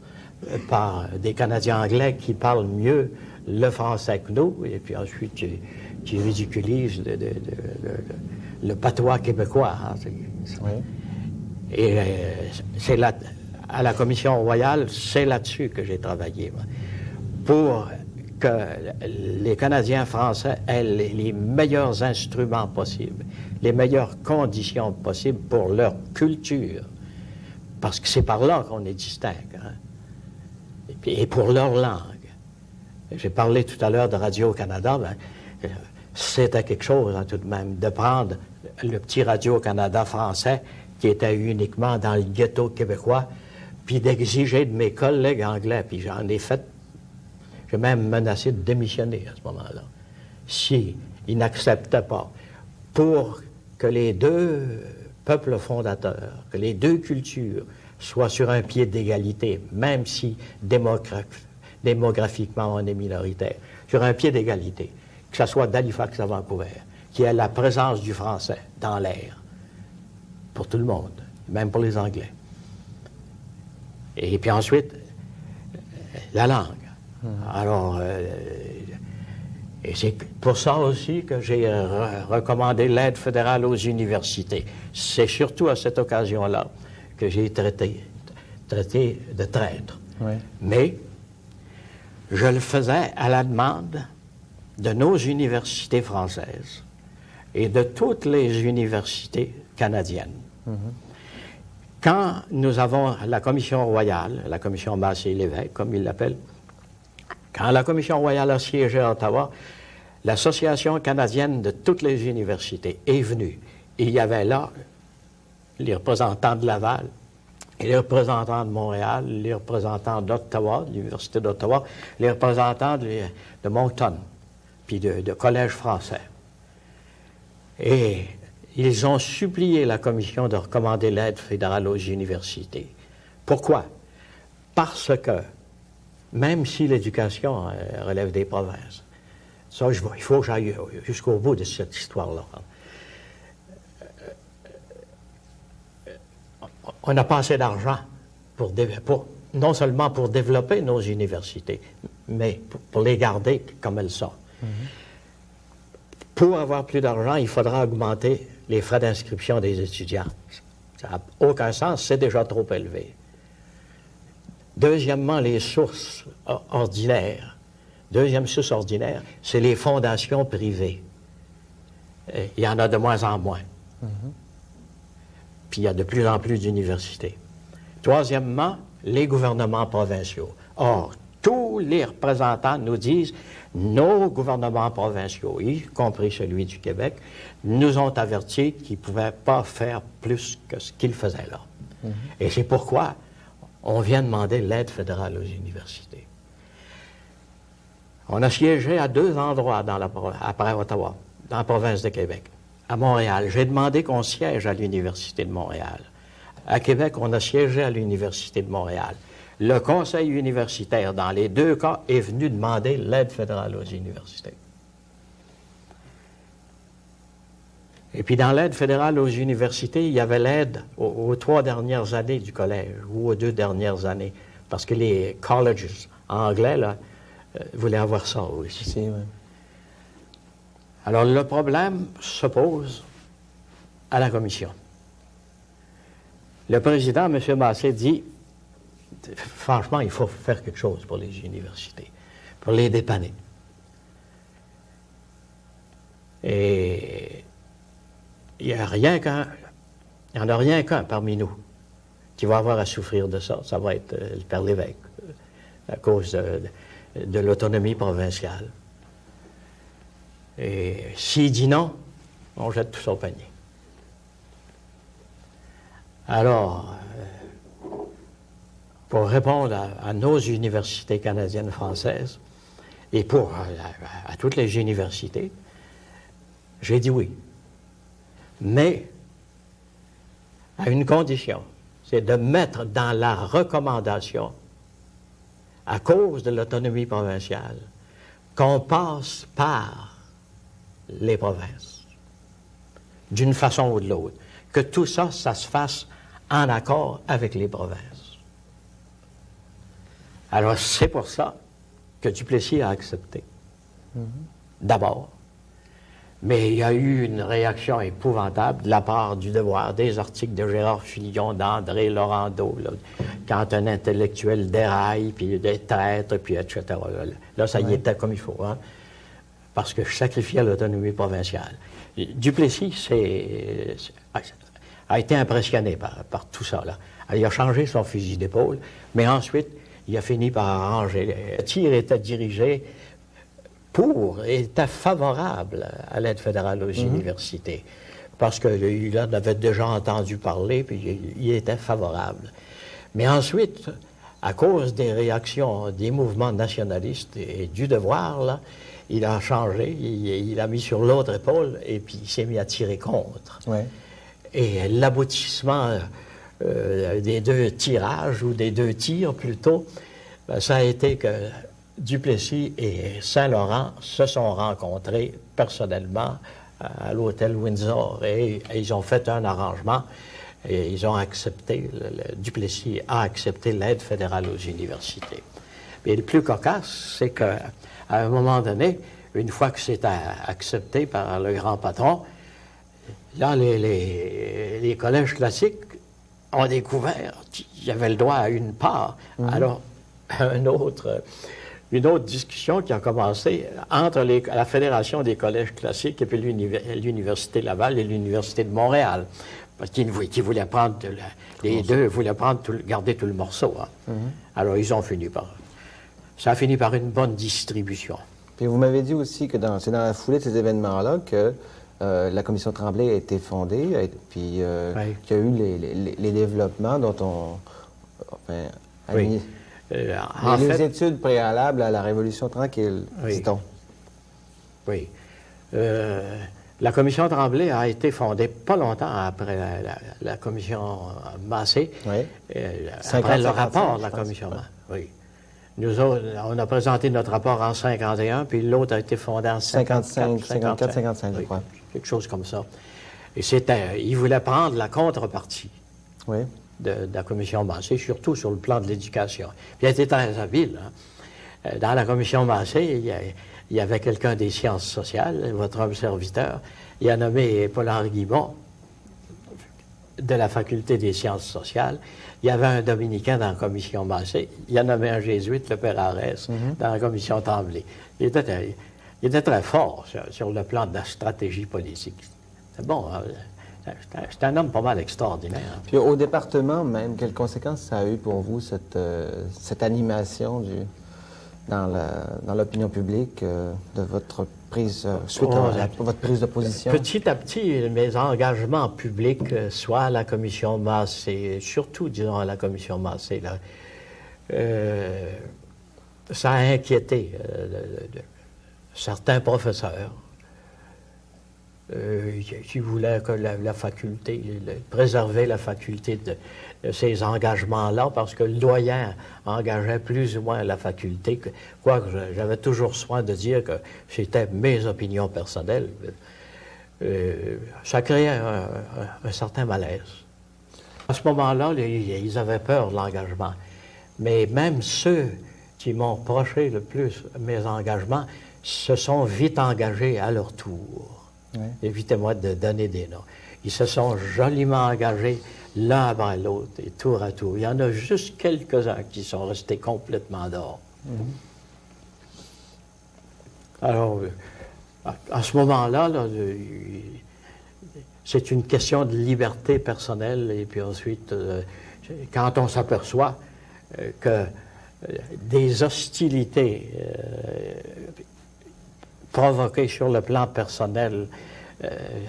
par des Canadiens anglais qui parlent mieux le français que nous, et puis ensuite qui ridiculisent le patois québécois. Hein. Oui. Et c'est là, à la Commission royale, c'est là-dessus que j'ai travaillé. Moi. Pour que les Canadiens français aient les meilleurs instruments possibles, les meilleures conditions possibles pour leur culture. Parce que c'est par là qu'on est distinct. Hein? Et pour leur langue. J'ai parlé tout à l'heure de Radio-Canada, ben, c'était quelque chose hein, tout de même, de prendre le petit Radio-Canada français qui était uniquement dans le ghetto québécois, puis d'exiger de mes collègues anglais, puis j'en ai fait. J'ai même menacé de démissionner à ce moment-là, si ils n'acceptaient pas, pour que les deux peuples fondateurs, que les deux cultures soient sur un pied d'égalité, même si démographiquement on est minoritaire, sur un pied d'égalité, que ce soit d'Halifax à Vancouver, qui ait la présence du français dans l'air, pour tout le monde, même pour les Anglais. Et puis ensuite, la langue. Alors, et c'est pour ça aussi que j'ai recommandé l'aide fédérale aux universités. C'est surtout à cette occasion-là que j'ai traité de traître. Oui. Mais je le faisais à la demande de nos universités françaises et de toutes les universités canadiennes. Quand nous avons la Commission royale, la Commission Massé-Lévesque, comme ils l'appellent, quand la Commission royale a siégé à Ottawa, l'Association canadienne de toutes les universités est venue. Et il y avait là les représentants de Laval, et les représentants de Montréal, les représentants d'Ottawa, de l'Université d'Ottawa, les représentants de Moncton, puis de Collège français. Et ils ont supplié la Commission de recommander l'aide fédérale aux universités. Pourquoi? Parce que même si l'éducation relève des provinces. Ça, il faut que j'aille jusqu'au bout de cette histoire-là. On n'a pas assez d'argent non seulement pour développer nos universités, mais pour les garder comme elles sont. Pour avoir plus d'argent, il faudra augmenter les frais d'inscription des étudiants. Ça n'a aucun sens, c'est déjà trop élevé. Deuxièmement, les sources ordinaires. Deuxième source ordinaire, c'est les fondations privées. Il y en a de moins en moins. Puis il y a de plus en plus d'universités. Troisièmement, les gouvernements provinciaux. Or, tous les représentants nous disent, nos gouvernements provinciaux, y compris celui du Québec, nous ont avertis qu'ils ne pouvaient pas faire plus que ce qu'ils faisaient là. Et c'est pourquoi on vient demander l'aide fédérale aux universités. On a siégé à 2 endroits après Ottawa, dans la province de Québec. À Montréal, j'ai demandé qu'on siège à l'Université de Montréal. À Québec, on a siégé à l'Université de Montréal. Le conseil universitaire, dans les 2 cas, est venu demander l'aide fédérale aux universités. Et puis dans l'aide fédérale aux universités, il y avait l'aide aux 3 dernières années du collège, ou aux 2 dernières années, parce que les colleges anglais, là, voulaient avoir ça aussi. Si, oui. Alors le problème se pose à la commission. Le président, M. Massé, dit, franchement, il faut faire quelque chose pour les universités, pour les dépanner. Et il n'y en a rien qu'un parmi nous qui va avoir à souffrir de ça. Ça va être le Père Lévesque, à cause de l'autonomie provinciale. Et s'il dit non, on jette tout son panier. Alors, pour répondre à nos universités canadiennes françaises et pour à toutes les universités, j'ai dit oui. Mais à une condition, c'est de mettre dans la recommandation, à cause de l'autonomie provinciale, qu'on passe par les provinces, d'une façon ou de l'autre. Que tout ça, ça se fasse en accord avec les provinces. Alors, c'est pour ça que Duplessis a accepté. D'abord. Mais il y a eu une réaction épouvantable de la part du Devoir, des articles de Gérard Fillon, d'André Laurando, là, quand un intellectuel déraille, puis des traîtres, puis etc. Là, ça y était comme il faut, hein, parce que je sacrifiais l'autonomie provinciale. Duplessis a été impressionné par tout ça, là. Il a changé son fusil d'épaule, mais ensuite, il a fini par arranger. Le tir était dirigé était favorable à l'aide fédérale aux universités, parce qu'il en avait déjà entendu parler, puis il était favorable. Mais ensuite, à cause des réactions des mouvements nationalistes et du Devoir, là, il a changé, il a mis sur l'autre épaule, et puis il s'est mis à tirer contre. Ouais. Et l'aboutissement des 2 tirages, ou des 2 tirs plutôt, ça a été que Duplessis et Saint-Laurent se sont rencontrés personnellement à l'hôtel Windsor et ils ont fait un arrangement et ils ont accepté, Duplessis a accepté l'aide fédérale aux universités. Et le plus cocasse, c'est qu'à un moment donné, une fois que c'est accepté par le grand patron, là, les collèges classiques ont découvert qu'il y avait le droit à une part. Alors, une autre discussion qui a commencé entre la Fédération des collèges classiques et puis l'Université Laval et l'Université de Montréal. Parce qu'ils voulaient prendre, les deux voulaient garder tout le morceau. Hein. Alors, ils ont fini par... Ça a fini par une bonne distribution. Puis vous m'avez dit aussi que c'est dans la foulée de ces événements-là que la commission Tremblay a été fondée, et puis qu'il y a eu les développements dont Oui. les études préalables à la Révolution tranquille, dit-on. Oui. La commission Tremblay a été fondée pas longtemps après la commission Massé, après le rapport de la commission Massé. Oui. Nous autres, on a présenté notre rapport en 51, puis l'autre a été fondé en 55, je crois. Quelque chose comme ça. Et il voulait prendre la contrepartie de la commission Massé, surtout sur le plan de l'éducation. Puis il a été très habile. Hein. Dans la commission Massé, il y avait quelqu'un des sciences sociales, votre homme serviteur. Il a nommé Paul-Henri Guimond, de la faculté des sciences sociales. Il y avait un dominicain dans la commission Massé. Il a nommé un jésuite, le père Arès, dans la commission Tremblay. Il était très fort sur le plan de la stratégie politique. C'est bon, hein? C'est un homme pas mal extraordinaire. Hein? Puis au département même, quelles conséquences ça a eu pour vous, cette animation dans l'opinion publique de votre prise, suite à votre prise de position? Petit à petit, mes engagements publics, soit à la commission Massé, surtout, disons, à la commission Massé, là, ça a inquiété certains professeurs qui voulaient que la faculté, préserver la faculté de ces engagements-là, parce que le doyen engageait plus ou moins la faculté, quoique j'avais toujours soin de dire que c'était mes opinions personnelles. Ça créait un certain malaise. À ce moment-là, ils avaient peur de l'engagement. Mais même ceux qui m'ont reproché le plus mes engagements se sont vite engagés à leur tour. Oui. Évitez-moi de donner des noms. Ils se sont joliment engagés l'un après l'autre et tour à tour. Il y en a juste quelques-uns qui sont restés complètement dehors. Alors, à ce moment-là, c'est une question de liberté personnelle et puis ensuite, quand on s'aperçoit que des hostilités provoquées sur le plan personnel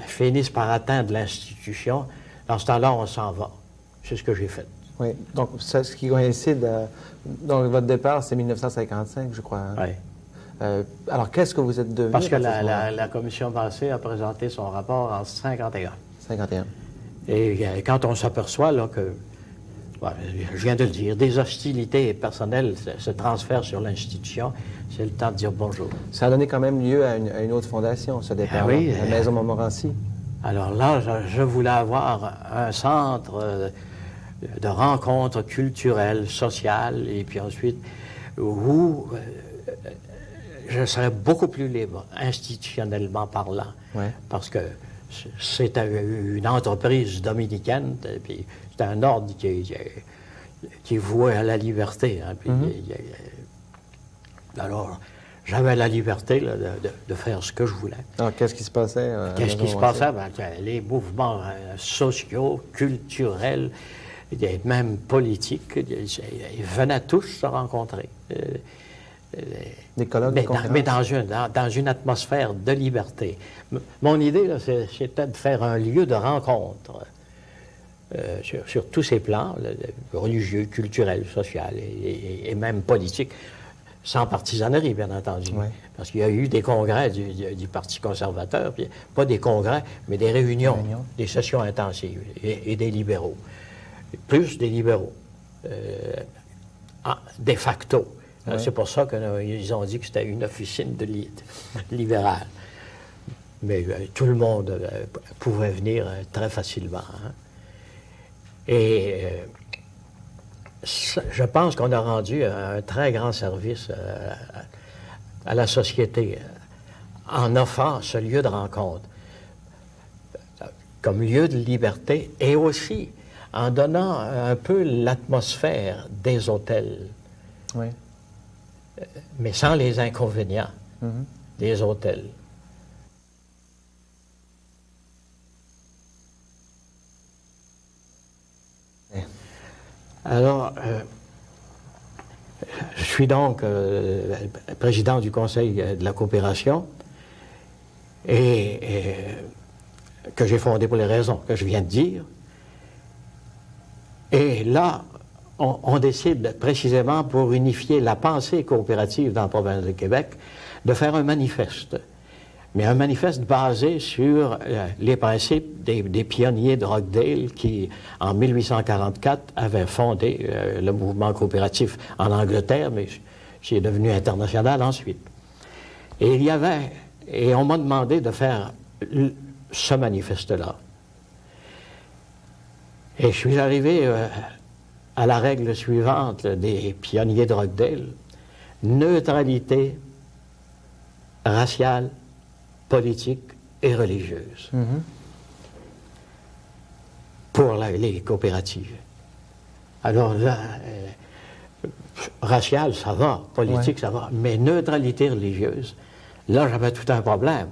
finissent par atteindre l'institution, dans ce temps-là, on s'en va. C'est ce que j'ai fait. Oui, donc ça, ce qui coïncide, donc votre départ, c'est 1955, je crois. Hein? Oui. Alors, qu'est-ce que vous êtes devenu? Parce que la commission Massé a présenté son rapport en 51. 51. Et quand on s'aperçoit là que, je viens de le dire, des hostilités personnelles se transfèrent sur l'institution, c'est le temps de dire bonjour. Ça a donné quand même lieu à une autre fondation, ce départ, oui, la Maison Montmorency. Alors là, je voulais avoir un centre de rencontres culturelles, sociales, et puis ensuite, où je serais beaucoup plus libre, institutionnellement parlant, parce que c'était une entreprise dominicaine, et puis c'était un ordre qui vouait à la liberté. Hein, puis, alors, j'avais la liberté là, de faire ce que je voulais. Alors, qu'est-ce qui se passait? Qu'est-ce qui se passait? Ben, les mouvements sociaux, culturels, et même politiques, ils venaient tous se rencontrer. Des colloques, mais dans une atmosphère de liberté. Mon idée, là, c'était de faire un lieu de rencontre sur tous ces plans, religieux, culturels, social et même politiques, sans partisanerie, bien entendu. Oui. Parce qu'il y a eu des congrès du Parti conservateur, puis pas des congrès, mais des réunions. Des sessions intensives, et des libéraux. Plus des libéraux, de facto. Oui. C'est pour ça qu'ils ont dit que c'était une officine libérale. Mais tout le monde pouvait venir très facilement. Hein. Et je pense qu'on a rendu un très grand service à la société en offrant ce lieu de rencontre comme lieu de liberté et aussi en donnant un peu l'atmosphère des hôtels. Oui. Mais sans les inconvénients des hôtels. Alors, je suis donc président du Conseil de la coopération et que j'ai fondé pour les raisons que je viens de dire. Et là, on décide précisément pour unifier la pensée coopérative dans la province de Québec de faire un manifeste. Mais un manifeste basé sur les principes des pionniers de Rockdale qui, en 1844, avaient fondé le mouvement coopératif en Angleterre, mais qui est devenu international ensuite. Et on m'a demandé de faire ce manifeste-là. Et je suis arrivé à la règle suivante des pionniers de Rockdale: neutralité raciale, politique et religieuse pour les coopératives. Alors là, raciale, ça va, politique, ça va, mais neutralité religieuse, là, j'avais tout un problème.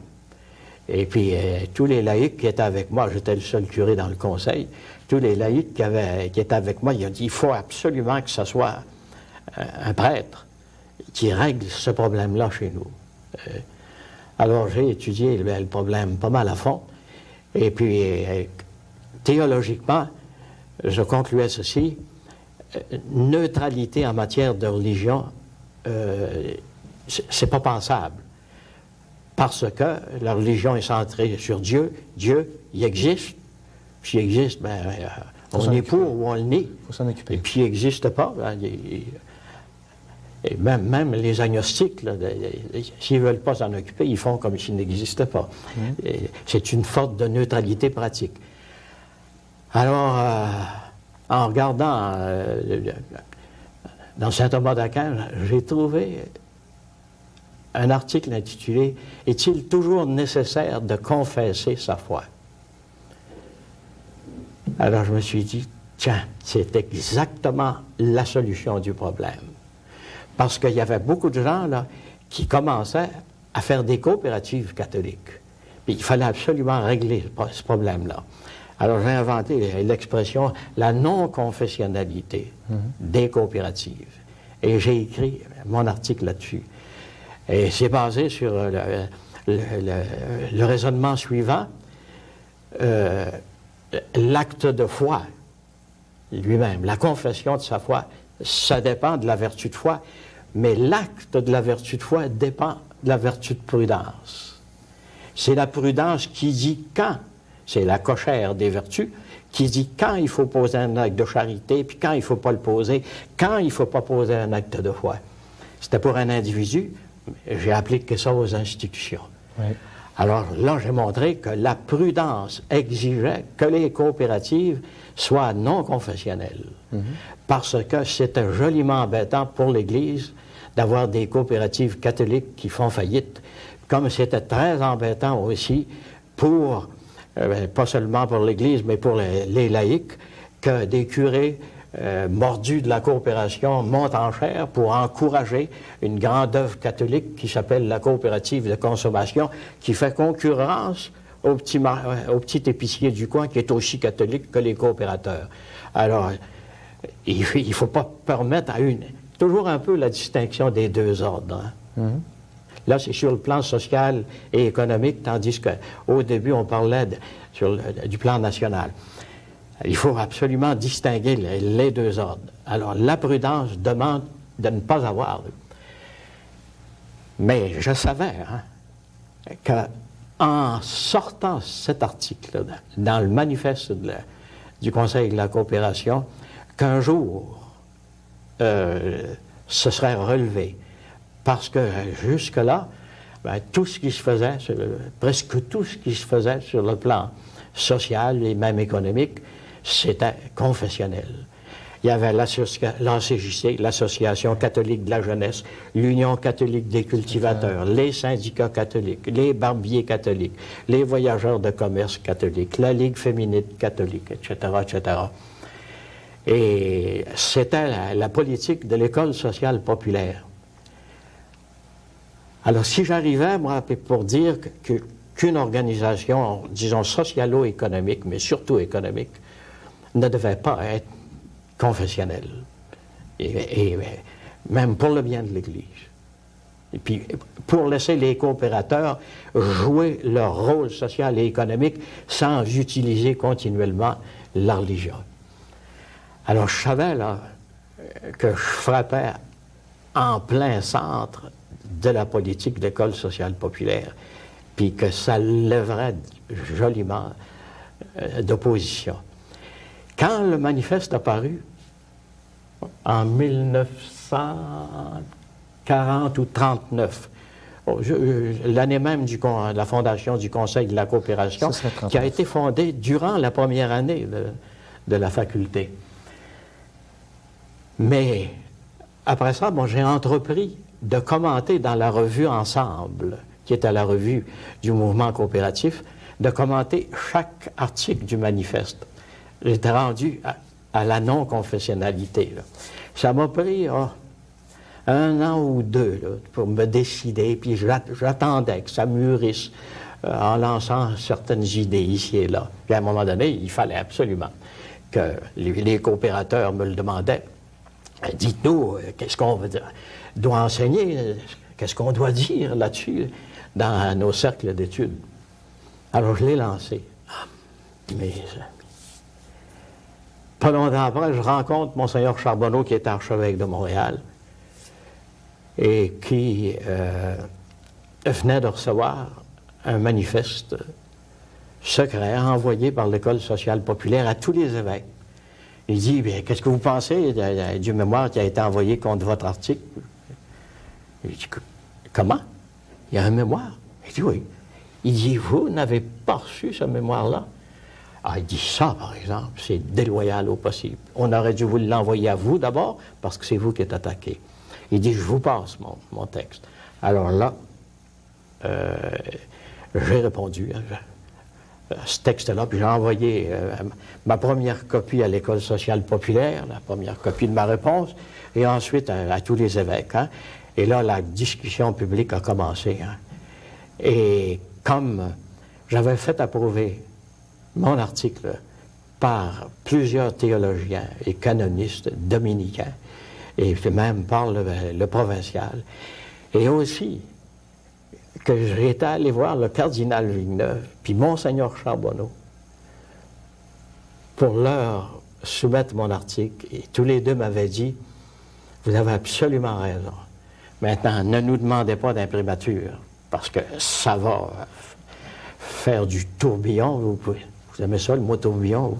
Et puis, tous les laïcs qui étaient avec moi, j'étais le seul curé dans le conseil, tous les laïcs qui étaient avec moi, ils ont dit, il faut absolument que ce soit un prêtre qui règle ce problème-là chez nous. Alors j'ai étudié le problème pas mal à fond, et puis théologiquement, je concluais ceci: neutralité en matière de religion, c'est pas pensable. Parce que la religion est centrée sur Dieu. Dieu, il existe. Puis il existe, on est pour ou on le nie. Il faut s'en occuper. Et puis il n'existe pas. Et même les agnostiques, s'ils ne veulent pas s'en occuper, ils font comme s'il n'existait pas. C'est une forme de neutralité pratique. Alors, en regardant dans saint Thomas d'Aquin, j'ai trouvé un article intitulé « Est-il toujours nécessaire de confesser sa foi ?» Alors je me suis dit, tiens, c'est exactement la solution du problème. Parce qu'il y avait beaucoup de gens là, qui commençaient à faire des coopératives catholiques. Puis il fallait absolument régler ce problème-là. Alors j'ai inventé l'expression « la non-confessionnalité des coopératives ». Et j'ai écrit mon article là-dessus. Et c'est basé sur le raisonnement suivant. L'acte de foi lui-même, la confession de sa foi, ça dépend de la vertu de foi, mais l'acte de la vertu de foi dépend de la vertu de prudence. C'est la prudence qui dit quand, c'est la cochère des vertus, qui dit quand il faut poser un acte de charité, puis quand il ne faut pas le poser, quand il ne faut pas poser un acte de foi. C'était pour un individu, j'ai appliqué ça aux institutions. Oui. Alors là, j'ai montré que la prudence exigeait que les coopératives soient non confessionnelles. Parce que c'était joliment embêtant pour l'Église d'avoir des coopératives catholiques qui font faillite, comme c'était très embêtant aussi pour, pas seulement pour l'Église, mais pour les laïcs, que des curés mordus de la coopération montent en chair pour encourager une grande œuvre catholique qui s'appelle la coopérative de consommation, qui fait concurrence au petit épicier du coin qui est aussi catholique que les coopérateurs. Alors, il ne faut pas permettre à toujours un peu la distinction des deux ordres. Là, c'est sur le plan social et économique, tandis qu'au début, on parlait du plan national. Il faut absolument distinguer les deux ordres. Alors, la prudence demande de ne pas avoir. Mais je savais qu'en sortant cet article dans le manifeste du Conseil de la coopération, qu'un jour, ce serait relevé. Parce que jusque-là, tout ce qui se faisait, presque tout ce qui se faisait sur le plan social et même économique, c'était confessionnel. Il y avait l'ACJC, l'Association catholique de la jeunesse, l'Union catholique des cultivateurs, les syndicats catholiques, les barbiers catholiques, les voyageurs de commerce catholiques, la Ligue féminine catholique, etc., etc. Et c'était la politique de l'école sociale populaire. Alors, si j'arrivais, moi, pour dire qu'une organisation, disons, socialo-économique, mais surtout économique, ne devait pas être confessionnelle, et même pour le bien de l'Église. Et puis, pour laisser les coopérateurs jouer leur rôle social et économique sans utiliser continuellement la religion. Alors, je savais, là, que je frappais en plein centre de la politique d'école sociale populaire, puis que ça lèverait joliment d'opposition. Quand le manifeste a paru, en 1940 ou 39, l'année même de la fondation du Conseil de la coopération, qui a été fondée durant la première année de la faculté. Mais après ça, j'ai entrepris de commenter dans la revue Ensemble, qui est à la revue du mouvement coopératif, de commenter chaque article du manifeste. J'étais rendu à la non-confessionnalité. Là. Ça m'a pris 1 an ou 2 là, pour me décider, puis j'attendais que ça mûrisse en lançant certaines idées ici et là. Puis à un moment donné, il fallait absolument que les coopérateurs me le demandaient. Dites-nous, qu'est-ce qu'on veut dire? doit enseigner, qu'est-ce qu'on doit dire là-dessus dans nos cercles d'études. Alors je l'ai lancé. Mes amis. Pas longtemps après, je rencontre Monseigneur Charbonneau, qui est archevêque de Montréal, et qui venait de recevoir un manifeste secret envoyé par l'École sociale populaire à tous les évêques. Il dit, bien, qu'est-ce que vous pensez du mémoire qui a été envoyé contre votre article? Il dit, comment? Il y a un mémoire? Il dit, oui. Il dit, vous n'avez pas reçu ce mémoire-là? Ah, il dit, ça, par exemple, c'est déloyal au possible. On aurait dû vous l'envoyer à vous d'abord, parce que c'est vous qui êtes attaqué. Il dit, je vous passe mon texte. Alors là, j'ai répondu à ce texte-là, puis j'ai envoyé ma première copie à l'École sociale populaire, la première copie de ma réponse, et ensuite à tous les évêques. Hein. Et là, la discussion publique a commencé. Hein. Et comme j'avais fait approuver mon article par plusieurs théologiens et canonistes dominicains, et même par le provincial, et aussi que j'étais allé voir le cardinal Villeneuve, puis Monseigneur Charbonneau, pour leur soumettre mon article, et tous les deux m'avaient dit, vous avez absolument raison. Maintenant, ne nous demandez pas d'imprimature, parce que ça va faire du tourbillon, vous aimez ça, le mot tourbillon?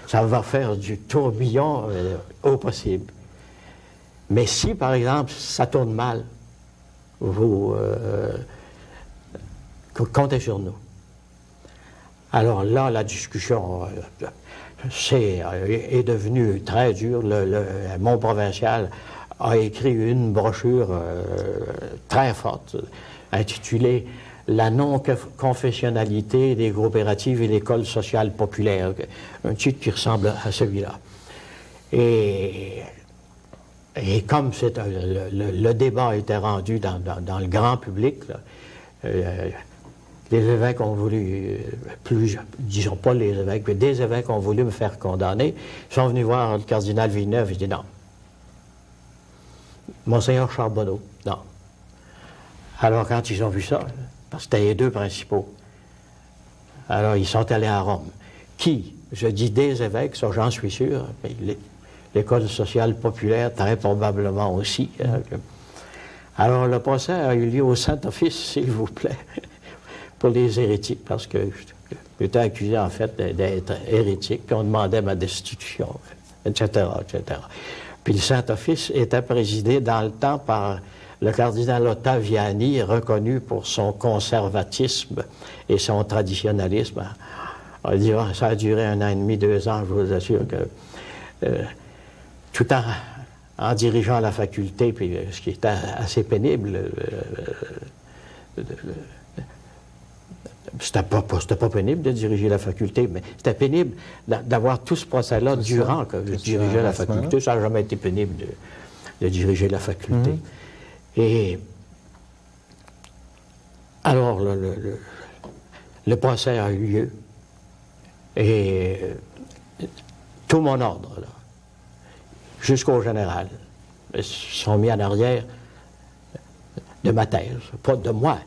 Ça va faire du tourbillon au possible. Mais si, par exemple, ça tourne mal, vous comptez sur nous. Alors là, la discussion est devenue très dure. Mon provincial a écrit une brochure très forte, intitulée « La non-confessionnalité des coopératives et l'école sociale populaire », un titre qui ressemble à celui-là. Et comme le débat était rendu dans le grand public, là, les évêques ont voulu, disons pas les évêques, mais des évêques ont voulu me faire condamner. Ils sont venus voir le cardinal Villeneuve, il dit non. Monseigneur Charbonneau, non. Alors quand ils ont vu ça, parce que c'était les deux principaux, alors ils sont allés à Rome. Qui? Je dis des évêques, ça j'en suis sûr, mais l'École sociale populaire, très probablement aussi. Alors, le procès a eu lieu au Saint-Office, s'il vous plaît, pour les hérétiques, parce que j'étais accusé, en fait, d'être hérétique, puis on demandait ma destitution, etc., etc. Puis le Saint-Office était présidé dans le temps par le cardinal Ottaviani, reconnu pour son conservatisme et son traditionnalisme. Ça a duré 1 an et demi, 2 ans, je vous assure que... tout en dirigeant la faculté, puis ce qui était assez pénible, c'était pas pénible de diriger la faculté, mais c'était pénible d'avoir tout ce procès-là durant que je dirigeais la faculté. Ça n'a jamais été pénible de diriger la faculté. Et alors, le procès a eu lieu, et tout mon ordre, là, jusqu'au général, sont mis en arrière de ma thèse, pas de moi,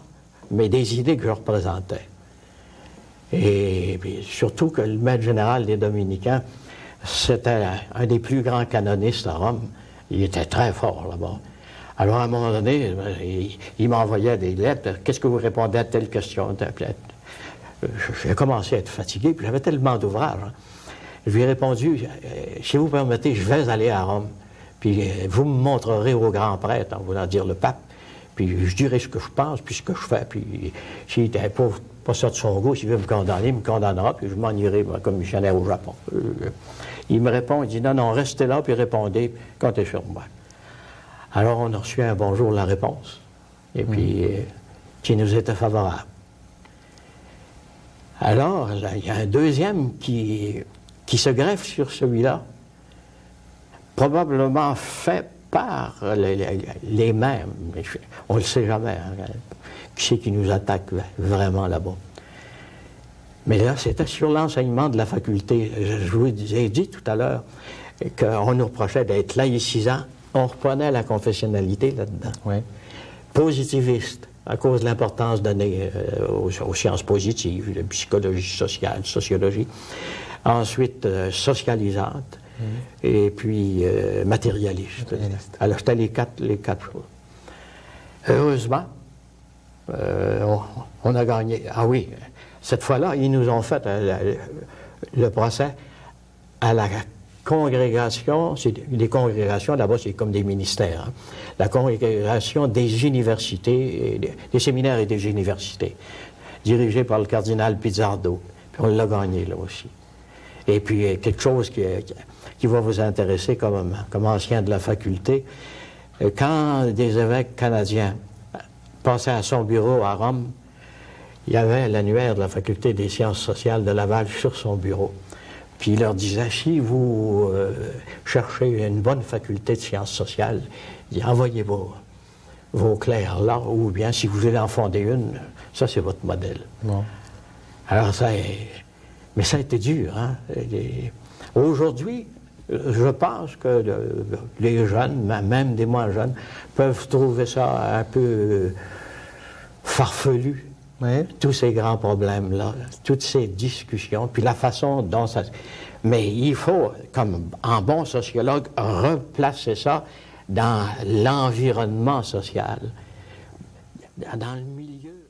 mais des idées que je représentais. Et puis, surtout que le maître général des Dominicains, c'était un des plus grands canonistes à Rome. Il était très fort là-bas. Alors, à un moment donné, il m'envoyait des lettres. Qu'est-ce que vous répondez à telle question? J'ai commencé à être fatigué, puis j'avais tellement d'ouvrages. Hein. Je lui ai répondu, si vous permettez, je vais aller à Rome, puis vous me montrerez au grand prêtre, en voulant dire le pape, puis je dirai ce que je pense, puis ce que je fais, puis s'il n'était pas ça de son goût, s'il veut me condamner, il me condamnera, puis je m'en irai comme missionnaire au Japon. Il me répond, il dit, non, restez là, puis répondez, comptez sur moi. Alors on a reçu un bonjour la réponse, et puis qui nous était favorable. Alors, là, il y a un deuxième qui se greffe sur celui-là, probablement fait par les mêmes. Mais on ne le sait jamais. Hein, qui c'est qui nous attaque vraiment là-bas? Mais là, c'était sur l'enseignement de la faculté. Je vous ai dit tout à l'heure qu'on nous reprochait d'être laïcisants on reprenait la confessionnalité là-dedans. Oui. Positiviste, à cause de l'importance donnée aux sciences positives, la psychologie sociale, sociologie. Ensuite, socialisante. Et puis matérialiste. Alors, c'était les quatre choses. Heureusement, on a gagné. Ah oui, cette fois-là, ils nous ont fait le procès à la congrégation. Les congrégations, là-bas, c'est comme des ministères. Hein. La congrégation des universités, des séminaires et des universités, dirigée par le cardinal Pizzardo. Puis on l'a gagné, là aussi. Et puis, quelque chose qui va vous intéresser comme ancien de la faculté, quand des évêques canadiens passaient à son bureau à Rome, il y avait l'annuaire de la faculté des sciences sociales de Laval sur son bureau. Puis il leur disait, si vous cherchez une bonne faculté de sciences sociales, envoyez vos clercs là, ou bien si vous voulez en fonder une, ça c'est votre modèle. Bon. Alors mais ça a été dur. Hein? Aujourd'hui, je pense que les jeunes, même des moins jeunes, peuvent trouver ça un peu farfelu. Oui. Tous ces grands problèmes-là, toutes ces discussions, puis la façon dont ça... Mais il faut, comme en bon sociologue, replacer ça dans l'environnement social, dans le milieu.